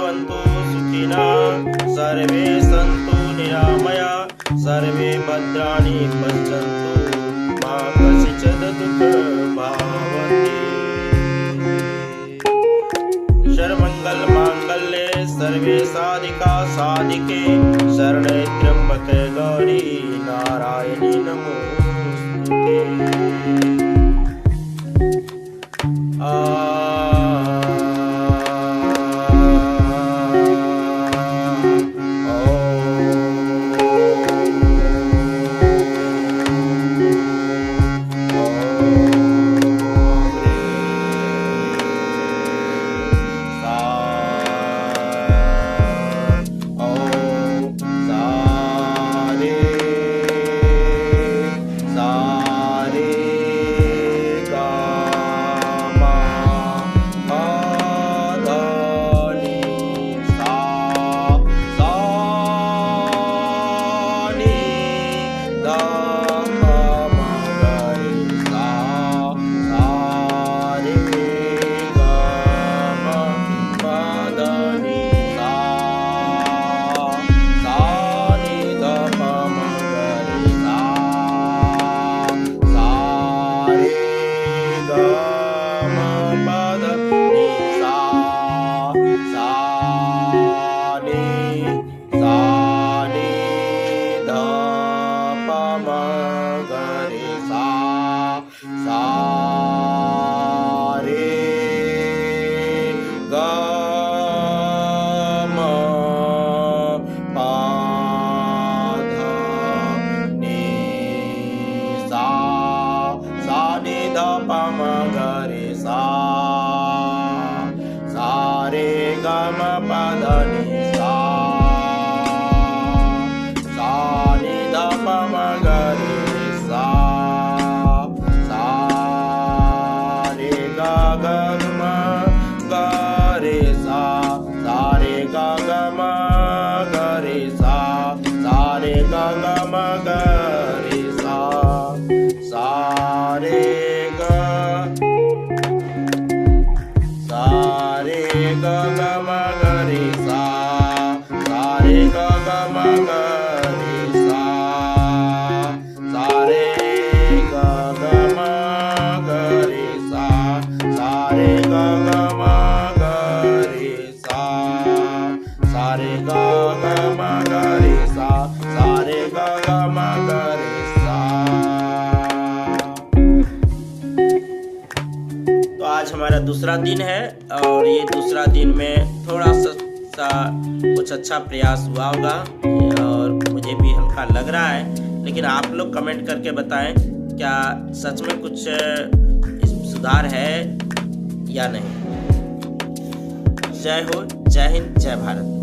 भवन्तु सुखिनः सर्वे सन्तु निरामयाः सर्वे भद्राणि पश्यन्तु मा कश्चित् दुःखभाग्भवति। सर्वमङ्गलमाङ्गल्ये सर्वे साधिके शरण्ये त्र्यम्बके गौरी नारायणी नमोस्तुते। आज हमारा दूसरा दिन है और ये दूसरा दिन में थोड़ा सा कुछ अच्छा प्रयास हुआ होगा और मुझे भी हल्का लग रहा है, लेकिन आप लोग कमेंट करके बताएं क्या सच में कुछ सुधार है या नहीं। जय हो, जय हिंद, जय भारत।